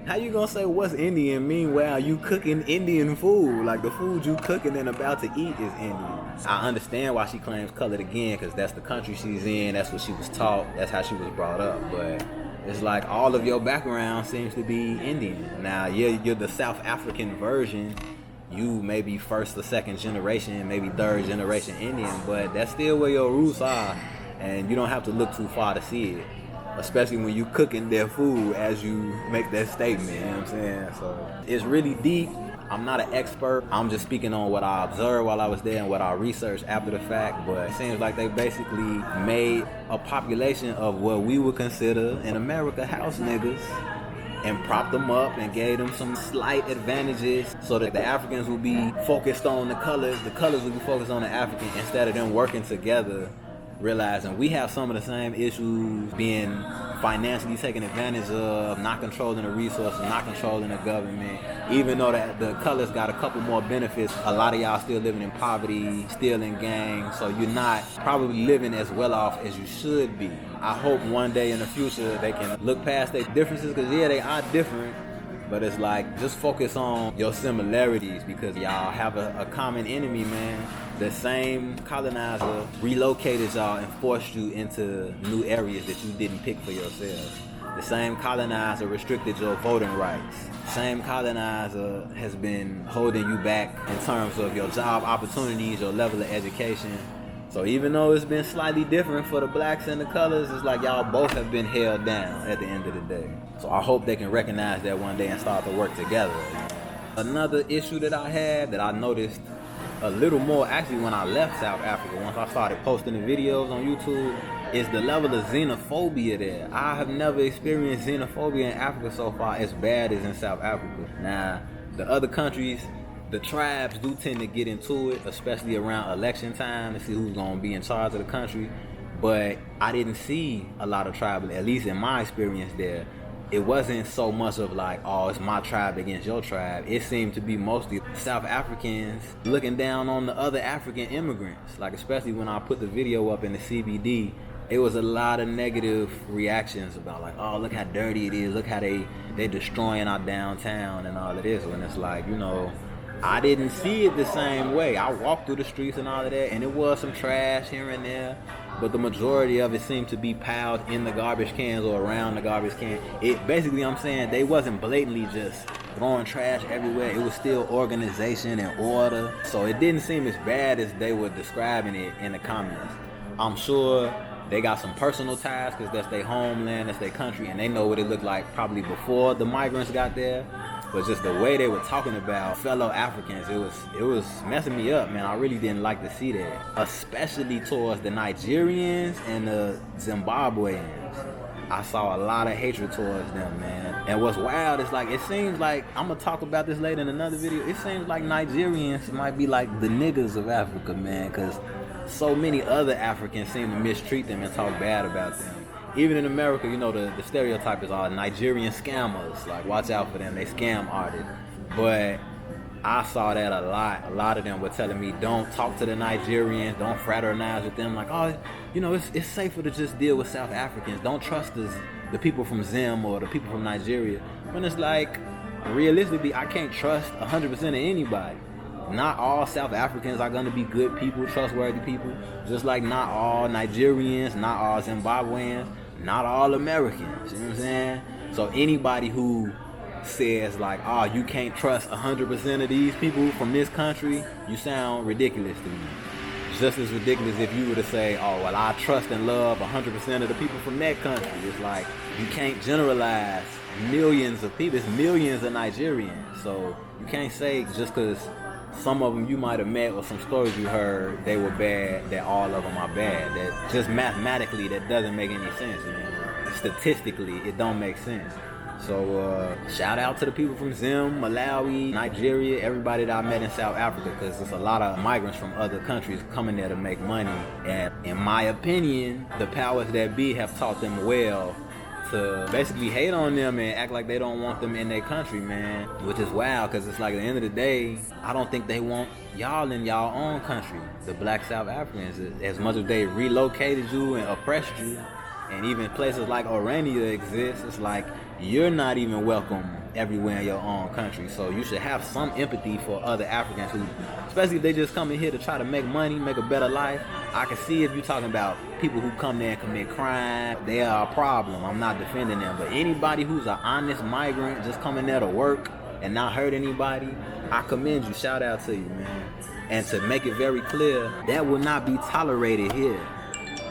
how you gonna say what's Indian meanwhile you cooking Indian food? Like, the food you cooking and about to eat is Indian. I understand why she claims colored again, because that's the country she's in, that's what she was taught, that's how she was brought up. But it's like all of your background seems to be Indian. Now, you're the South African version. You may be first or second generation, maybe third generation Indian, but that's still where your roots are, and you don't have to look too far to see it. Especially when you cooking their food as you make that statement, you know what I'm saying? So it's really deep. I'm not an expert. I'm just speaking on what I observed while I was there and what I researched after the fact. But it seems like they basically made a population of what we would consider in America house niggas and propped them up and gave them some slight advantages so that the Africans would be focused on the colors would be focused on the African, instead of them working together, realizing we have some of the same issues, being financially taken advantage of, not controlling the resources, not controlling the government. Even though that the colors got a couple more benefits, a lot of y'all still living in poverty, still in gangs, so you're not probably living as well off as you should be. I hope one day in the future they can look past their differences, because yeah, they are different, but it's like, just focus on your similarities, because y'all have a common enemy, man. The same colonizer relocated y'all and forced you into new areas that you didn't pick for yourselves. The same colonizer restricted your voting rights. Same colonizer has been holding you back in terms of your job opportunities, your level of education. So even though it's been slightly different for the blacks and the colors, it's like y'all both have been held down at the end of the day. So I hope they can recognize that one day and start to work together. Another issue that I had that I noticed a little more actually when I left South Africa, once I started posting the videos on YouTube, is the level of xenophobia there. I have never experienced xenophobia in Africa so far as bad as in South Africa. Now, the other countries, the tribes do tend to get into it, especially around election time, to see who's going to be in charge of the country. But I didn't see a lot of tribal, at least in my experience there. it wasn't so much of like, oh, it's my tribe against your tribe. It seemed to be mostly South Africans looking down on the other African immigrants. Like, especially when I put the video up in the CBD, it was a lot of negative reactions about like, oh, look how dirty it is. Look how they're destroying our downtown and all of this. When it's like, you know, I didn't see it the same way. I walked through the streets and all of that, and it was some trash here and there, but the majority of it seemed to be piled in the garbage cans or around the garbage can. It basically, I'm saying, they wasn't blatantly just throwing trash everywhere. It was still organization and order. So it didn't seem as bad as they were describing it in the comments. I'm sure they got some personal ties because that's their homeland, that's their country, and they know what it looked like probably before the migrants got there. But just the way they were talking about fellow Africans, it was messing me up, man. I really didn't like to see that, especially towards the Nigerians and the Zimbabweans. I saw a lot of hatred towards them, man. And what's wild is like, it seems like, I'm gonna talk about this later in another video, it seems like Nigerians might be like the niggas of Africa, man, because so many other Africans seem to mistreat them and talk bad about them. Even in America, you know, the stereotype is all Nigerian scammers. Like, watch out for them, they scam artists. But I saw that a lot. A lot of them were telling me, don't talk to the Nigerians, don't fraternize with them. Like, oh, you know, it's safer to just deal with South Africans. Don't trust the people from Zim or the people from Nigeria. When it's like, realistically, I can't trust 100% of anybody. Not all South Africans are going to be good people, trustworthy people. Just like not all Nigerians, not all Zimbabweans, not all Americans. You know what I'm saying? So anybody who says like, oh, you can't trust 100% of these people from this country, you sound ridiculous to me. Just as ridiculous if you were to say, oh, well, I trust and love 100% of the people from that country. It's like, you can't generalize millions of people. It's millions of Nigerians. So you can't say just because some of them you might have met or some stories you heard, they were bad, that all of them are bad. That just mathematically, that doesn't make any sense, man. Statistically, it don't make sense. So shout out to the people from Zim, Malawi, Nigeria, everybody that I met in South Africa, because there's a lot of migrants from other countries coming there to make money. And in my opinion, the powers that be have taught them well to basically hate on them and act like they don't want them in their country, man. Which is wild, because it's like at the end of the day, I don't think they want y'all in y'all own country, the black South Africans. As much as they relocated you and oppressed you, and even places like Orania exist, it's like you're not even welcome everywhere in your own country. So you should have some empathy for other Africans who, especially if they just come in here to try to make money, make a better life. I can see if you're talking about people who come there and commit crime, they are a problem. I'm not defending them. But anybody who's an honest migrant just coming there to work and not hurt anybody, I commend you. Shout out to you, man. And to make it very clear, that will not be tolerated here.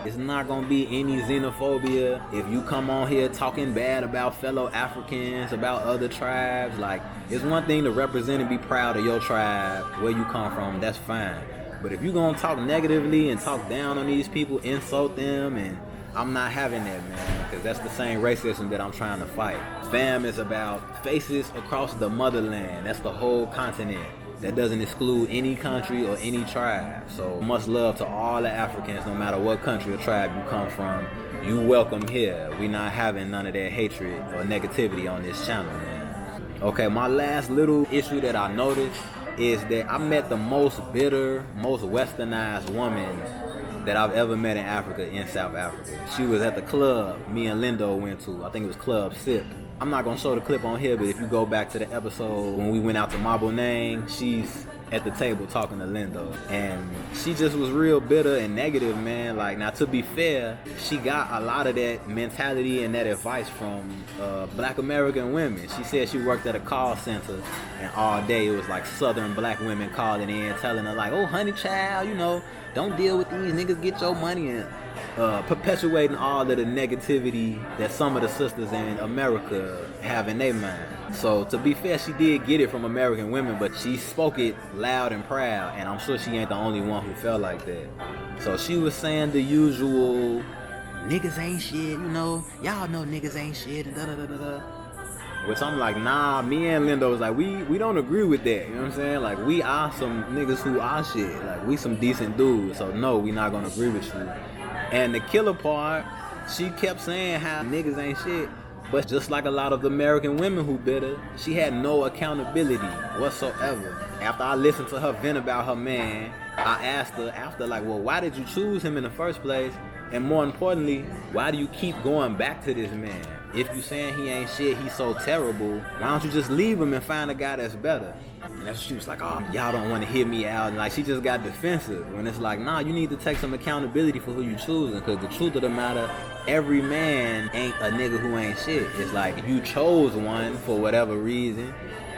It's not gonna be any xenophobia if you come on here talking bad about fellow Africans, about other tribes. Like, it's one thing to represent and be proud of your tribe, where you come from, that's fine. But if you're gonna talk negatively and talk down on these people, insult them, and I'm not having that, man, because that's the same racism that I'm trying to fight. Fam is about faces across the motherland. That's the whole continent. That doesn't exclude any country or any tribe. So much love to all the Africans, no matter what country or tribe you come from. You welcome here. We not having none of that hatred or negativity on this channel, man. Okay, my last little issue that I noticed is that I met the most bitter, most westernized woman that I've ever met in Africa, in South Africa. She was at the club me and Lindo went to. I think it was Club Sip. I'm not gonna show the clip on here, but if you go back to the episode when we went out to Mabonang, she's at the table talking to Lindo, and she just was real bitter and negative, man. Like, now to be fair, she got a lot of that mentality and that advice from black American women. She said she worked at a call center, and all day it was like Southern black women calling in, telling her like, oh honey child, you know, don't deal with these niggas, get your money, and perpetuating all of the negativity that some of the sisters in America have in their mind. So to be fair, she did get it from American women, but she spoke it loud and proud, and I'm sure she ain't the only one who felt like that. So she was saying the usual, niggas ain't shit, you know, y'all know niggas ain't shit, and da-da-da-da-da. Which I'm like, nah, me and Lindo was like, we don't agree with that, you know what I'm saying? Like, we are some niggas who are shit, like, we some decent dudes, so no, we not gonna agree with you. And the killer part, she kept saying how niggas ain't shit, But just like a lot of American women who bit her, she had no accountability whatsoever. After I listened to her vent about her man, I asked her after, like, well, why did you choose him in the first place? And more importantly, why do you keep going back to this man? If you saying he ain't shit, he's so terrible, why don't you just leave him and find a guy that's better? And that's, she was like, oh, y'all don't want to hear me out. And like, she just got defensive. When it's like, nah, you need to take some accountability for who you choosing. Because the truth of the matter, every man ain't a nigga who ain't shit. It's like, you chose one for whatever reason.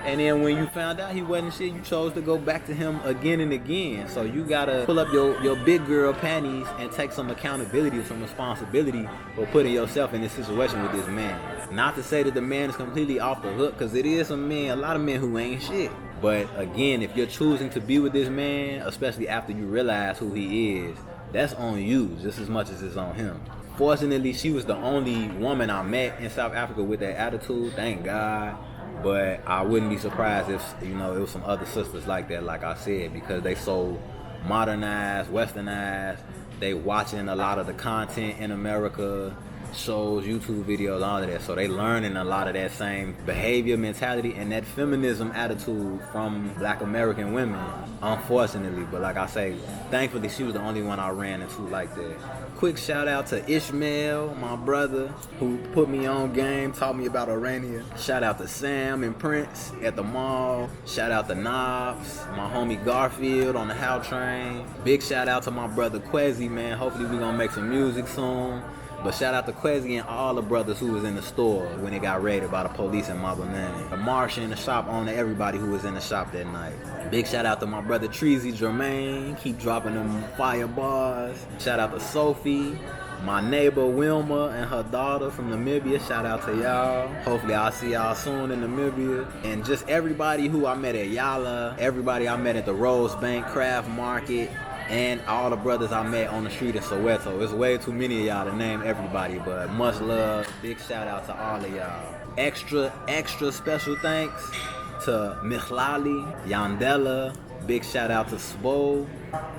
And then when you found out he wasn't shit, you chose to go back to him again and again. So you gotta pull up your big girl panties and take some accountability, some responsibility for putting yourself in this situation with this man. Not to say that the man is completely off the hook, because it is some men, a lot of men who ain't shit. But again, if you're choosing to be with this man, especially after you realize who he is, that's on you just as much as it's on him. Fortunately, she was the only woman I met in South Africa with that attitude, thank God. But I wouldn't be surprised if, you know, it was some other sisters like that, like I said, because they so modernized, westernized. They watching a lot of the content in America, shows, YouTube videos, all of that. So they learning a lot of that same behavior, mentality, and that feminism attitude from Black American women, unfortunately. But like I say, thankfully she was the only one I ran into like that. Quick shout out to Ishmael, my brother, who put me on game, taught me about Orania. Shout out to Sam and Prince at the mall. Shout out to Knobs, my homie Garfield on the How Train. Big shout out to my brother Quezzy, man. Hopefully we gonna make some music soon. But shout out to Quezzy and all the brothers who was in the store when it got raided by the police in Mabalani. The Martian, the shop owner, everybody who was in the shop that night. Big shout out to my brother Treasy Jermaine. Keep dropping them fire bars. Shout out to Sophie. My neighbor Wilma and her daughter from Namibia. Shout out to y'all. Hopefully I'll see y'all soon in Namibia. And just everybody who I met at Yala. Everybody I met at the Rose Bank Craft Market. And all the brothers I met on the street in Soweto. It's way too many of y'all to name everybody, but much love. Big shout out to all of y'all. Extra special thanks to Michlali, Yandela. Big shout out to Spo.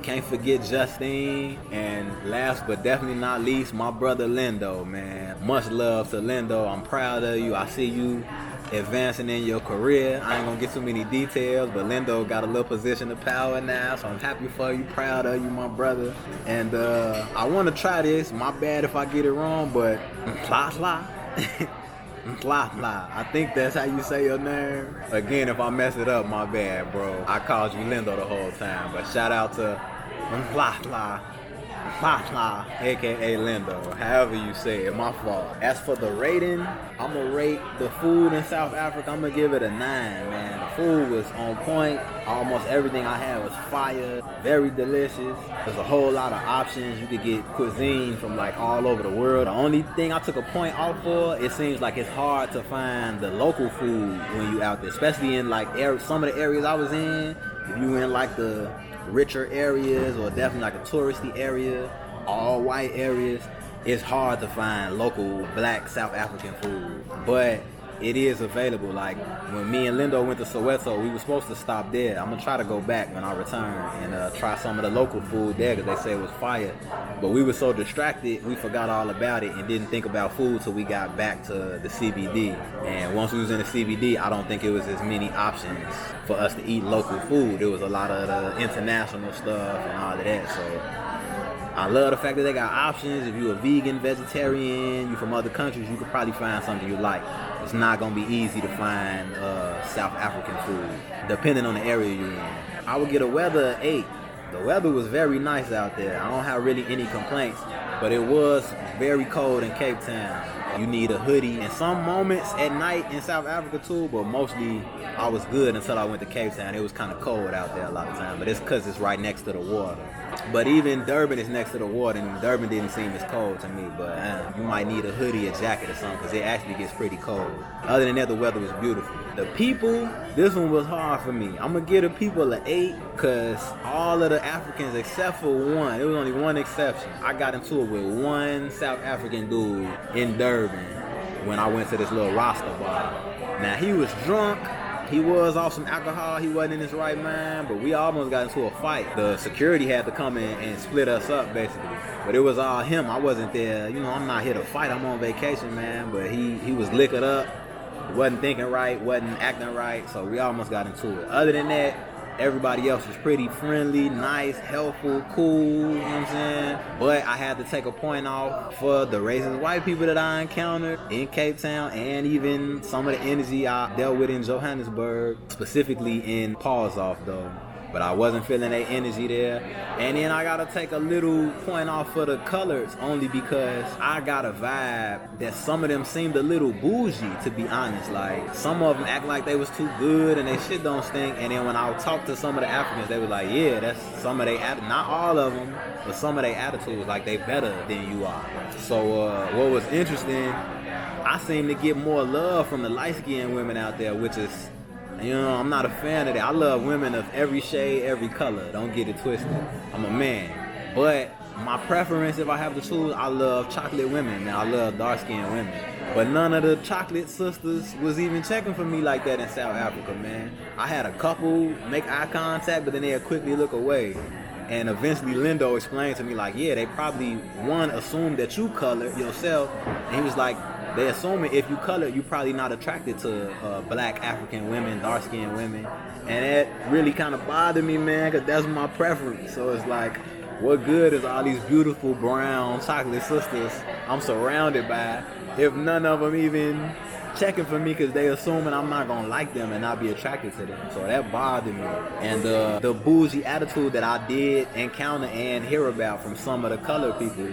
Can't forget Justine. And last but definitely not least, my brother Lindo, man. Much love to Lindo. I'm proud of you. I see you advancing in your career. I ain't gonna get too many details, but Lindo got a little position of power now, so I'm happy for you, proud of you, my brother. And I want to try this. My bad if I get it wrong, but Mtla. I think that's how you say your name. Again, if I mess it up, my bad, bro. I called you Lindo the whole time, but shout out to Mtla. AKA Lindo, however you say it, my fault. As for the rating, I'm gonna rate the food in South Africa, I'm gonna give it a 9, man. The food was on point. Almost everything I had was fire, very delicious. There's a whole lot of options. You could get cuisine from like all over the world. The only thing I took a point off for, it seems like it's hard to find the local food when you out there, especially in like some of the areas I was in. If you in like the richer areas or definitely like a touristy area, all white areas, it's hard to find local Black South African food, but it is available. Like when me and Lindo went to Soweto, we were supposed to stop there. I'm gonna try to go back when I return and try some of the local food there because they say it was fire, but we were so distracted we forgot all about it and didn't think about food till we got back to the CBD. And once we was in the CBD, I don't think it was as many options for us to eat local food. There was a lot of the international stuff and all of that. So I love the fact that they got options. If you're a vegan, vegetarian, you're from other countries, you could probably find something you like. It's not gonna be easy to find South African food, depending on the area you're in. I would get a weather of 8. The weather was very nice out there. I don't have really any complaints, but it was very cold in Cape Town. You need a hoodie. In some moments at night in South Africa too, but mostly I was good until I went to Cape Town. It was kind of cold out there a lot of times, but it's because it's right next to the water. But even Durban is next to the water, and Durban didn't seem as cold to me, but you might need a hoodie, a jacket or something, because it actually gets pretty cold. Other than that, the weather was beautiful. The people, this one was hard for me. I'm going to give the people an 8, because all of the Africans except for one, there was only one exception. I got into it with one South African dude in Durban when I went to this little Rasta bar. Now, he was drunk, He was off some alcohol, he wasn't in his right mind, but we almost got into a fight. The security had to come in and split us up, basically. But it was all him. I wasn't there. You know, I'm not here to fight. I'm on vacation, man. But he was liquored up. He wasn't thinking right, wasn't acting right. So we almost got into it. Other than that, everybody else was pretty friendly, nice, helpful, cool, you know what I'm saying? But I had to take a point off for the racist white people that I encountered in Cape Town, and even some of the energy I dealt with in Johannesburg, specifically in Pause Off though. But I wasn't feeling that energy there. And then I gotta take a little point off for the colors, only because I got a vibe that some of them seemed a little bougie, to be honest. Like, some of them act like they was too good and they shit don't stink. And then when I talked to some of the Africans, they was like, yeah, that's some of their attitude. Not all of them, but some of their attitudes, like they better than you are. So what was interesting, I seem to get more love from the light-skinned women out there, which is, you know, I'm not a fan of that. I love women of every shade, every color. Don't get it twisted. I'm a man. But my preference, if I have to choose, I love chocolate women, man. I love dark-skinned women. But none of the chocolate sisters was even checking for me like that in South Africa, man. I had a couple make eye contact, but then they'd quickly look away. And eventually Lindo explained to me, like, yeah, they probably, one, assumed that you colored yourself. And he was like, they assuming if you color, you probably not attracted to black African women, dark-skinned women. And that really kind of bothered me, man, because that's my preference. So it's like, what good is all these beautiful brown chocolate sisters I'm surrounded by if none of them even checking for me, because they assuming I'm not going to like them and not be attracted to them. So that bothered me. And the bougie attitude that I did encounter and hear about from some of the colored people,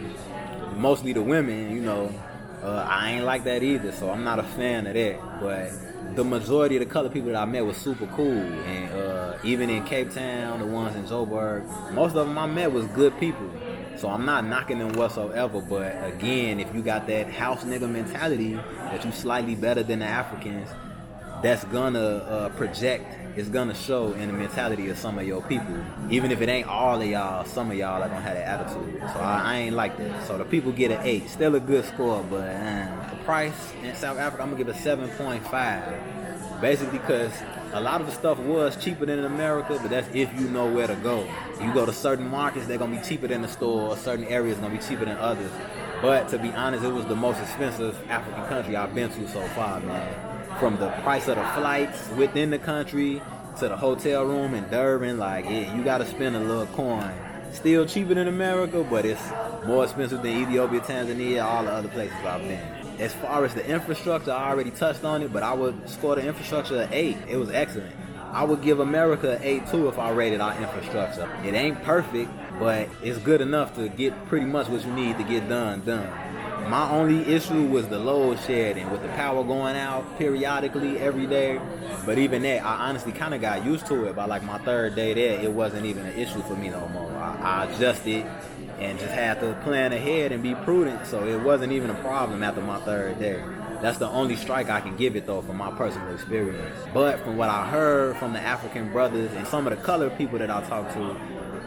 mostly the women, you know, I ain't like that either, so I'm not a fan of that. But the majority of the colored people that I met was super cool. And even in Cape Town, the ones in Joburg, most of them I met was good people. So I'm not knocking them whatsoever. But again, if you got that house nigga mentality that you slightly better than the Africans, that's gonna project, it's gonna show in the mentality of some of your people. Even if it ain't all of y'all, some of y'all are gonna have that attitude. So I ain't like that. So the people get an 8, still a good score, but the price in South Africa, I'm gonna give it 7.5. Basically because a lot of the stuff was cheaper than in America, but that's if you know where to go. You go to certain markets, they're gonna be cheaper than the store, certain areas gonna be cheaper than others. But to be honest, it was the most expensive African country I've been to so far, man. From the price of the flights within the country to the hotel room in Durban, like, yeah, you gotta spend a little coin. Still cheaper than America, but it's more expensive than Ethiopia, Tanzania, all the other places I've been. As far as the infrastructure, I already touched on it, but I would score the infrastructure an 8. It was excellent. I would give America an 8 too if I rated our infrastructure. It ain't perfect, but it's good enough to get pretty much what you need to get done. My only issue was the load shedding, with the power going out periodically every day. But even that, I honestly kind of got used to it. By like my 3rd day there, it wasn't even an issue for me no more. I adjusted and just had to plan ahead and be prudent. So it wasn't even a problem after my 3rd day. That's the only strike I can give it though from my personal experience. But from what I heard from the African brothers and some of the colored people that I talked to,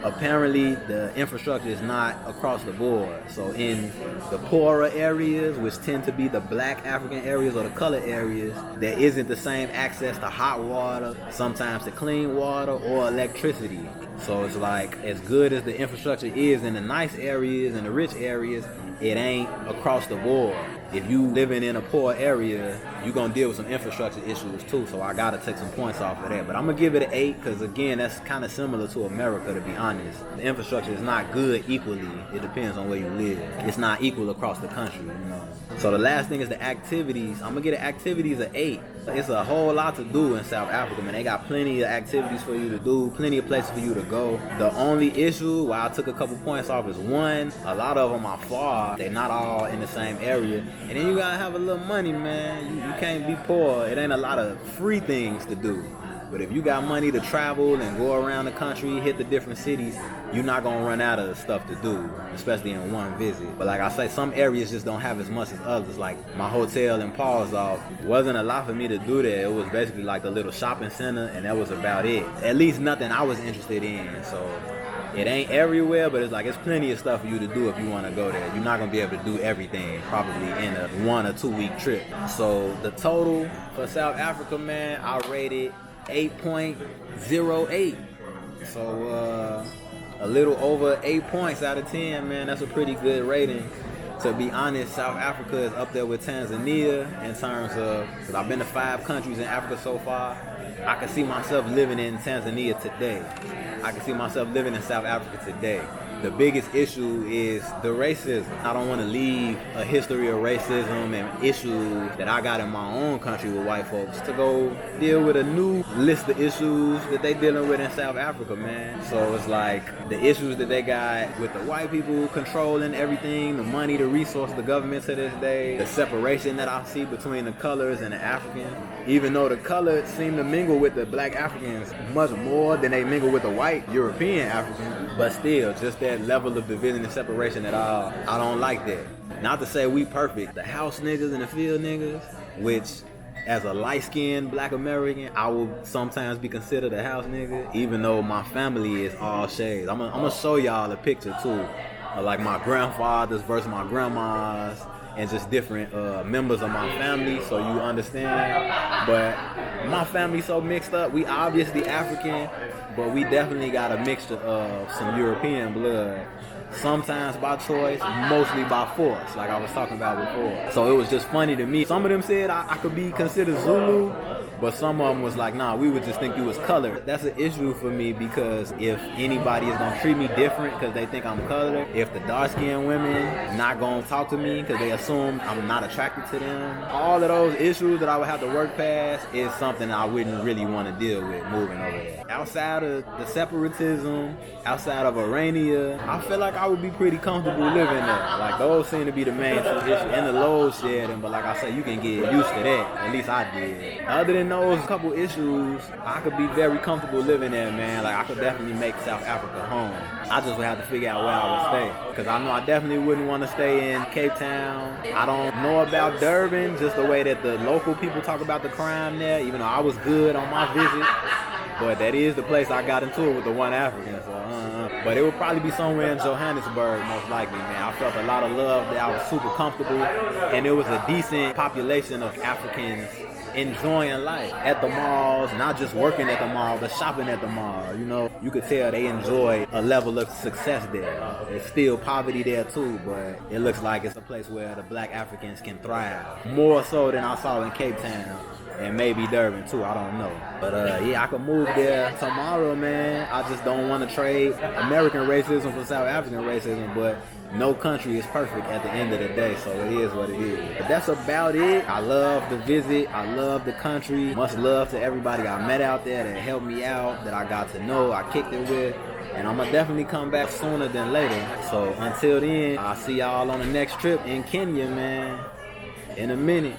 apparently the infrastructure is not across the board. So in the poorer areas, which tend to be the black African areas or the colored areas, there isn't the same access to hot water, sometimes to clean water or electricity. So it's like, as good as the infrastructure is in the nice areas and the rich areas, it ain't across the board. If you living in a poor area, you're gonna deal with some infrastructure issues too. So I gotta take some points off of that. But I'm gonna give it an 8 because again, that's kind of similar to America, to be honest. The infrastructure is not good equally. It depends on where you live. It's not equal across the country, you know. So the last thing is the activities. I'm gonna get the activities an 8. It's a whole lot to do in South Africa, man. They got plenty of activities for you to do, plenty of places for you to go. The only issue why I took a couple points off is, one, a lot of them are far. They're not all in the same area. And then you gotta have a little money, man. You can't be poor. It ain't a lot of free things to do. But if you got money to travel and go around the country, hit the different cities, you're not gonna run out of stuff to do, especially in one visit. But like I say, some areas just don't have as much as others. Like my hotel in Paws Off, wasn't a lot for me to do there. It was basically like a little shopping center, and that was about it. At least nothing I was interested in. So It ain't everywhere, but it's like it's plenty of stuff for you to do if you want to go there. You're not gonna be able to do everything probably in a 1 or 2 week trip. So the total for South Africa, man, I rated 8.08. So a little over 8 points out of 10, man. That's a pretty good rating. To be honest, South Africa is up there with Tanzania in terms of, because I've been to 5 countries in Africa so far. I can see myself living in Tanzania today. I can see myself living in South Africa today. The biggest issue is the racism. I don't want to leave a history of racism and issues that I got in my own country with white folks to go deal with a new list of issues that they dealing with in South Africa, man. So it's like the issues that they got with the white people controlling everything, the money, the resource, the government to this day, the separation that I see between the colors and the Africans. Even though the colors seem to mingle with the black Africans much more than they mingle with the white European Africans, but still, just that level of division and separation that I don't like that. Not to say we perfect. The house niggas and the field niggas, which as a light-skinned black American, I will sometimes be considered a house nigga, even though my family is all shades. I'm gonna show y'all a picture too, of like my grandfathers versus my grandmas, and just different members of my family, so you understand. But my family's so mixed up. We obviously African, but we definitely got a mixture of some European blood. Sometimes by choice, mostly by force, like I was talking about before. So it was just funny to me. Some of them said I could be considered Zulu, but some of them was like, nah, we would just think you was colored. That's an issue for me, because if anybody is gonna treat me different because they think I'm colored, if the dark-skinned women not gonna talk to me because they assume I'm not attracted to them, all of those issues that I would have to work past is something I wouldn't really want to deal with moving over there. Outside of the separatism, outside of Orania, I feel like I would be pretty comfortable living there. Like those seem to be the main two issues, and the load shedding, but like I said, you can get used to that. At least I did. Other than those couple issues, I could be very comfortable living there, man. Like I could definitely make South Africa home. I just would have to figure out where I would stay, because I know I definitely wouldn't want to stay in Cape Town. I don't know about Durban, just the way that the local people talk about the crime there, even though I was good on my visit. But that is the place I got into it with the one African. So, but it would probably be somewhere in Johannesburg, most likely, man. I felt a lot of love there. I was super comfortable, and it was a decent population of Africans enjoying life at the malls, not just working at the mall, but shopping at the mall. You know, you could tell they enjoy a level of success there. There's still poverty there too, but it looks like it's a place where the black Africans can thrive, more so than I saw in Cape Town. And maybe Durban too, I don't know. But yeah, I could move there tomorrow, man. I just don't want to trade American racism for South African racism, but no country is perfect at the end of the day, so it is what it is. But that's about it. I love the visit. I love the country. Much love to everybody I met out there that helped me out, that I got to know, I kicked it with. And I'm going to definitely come back sooner than later. So until then, I'll see y'all on the next trip in Kenya, man. In a minute.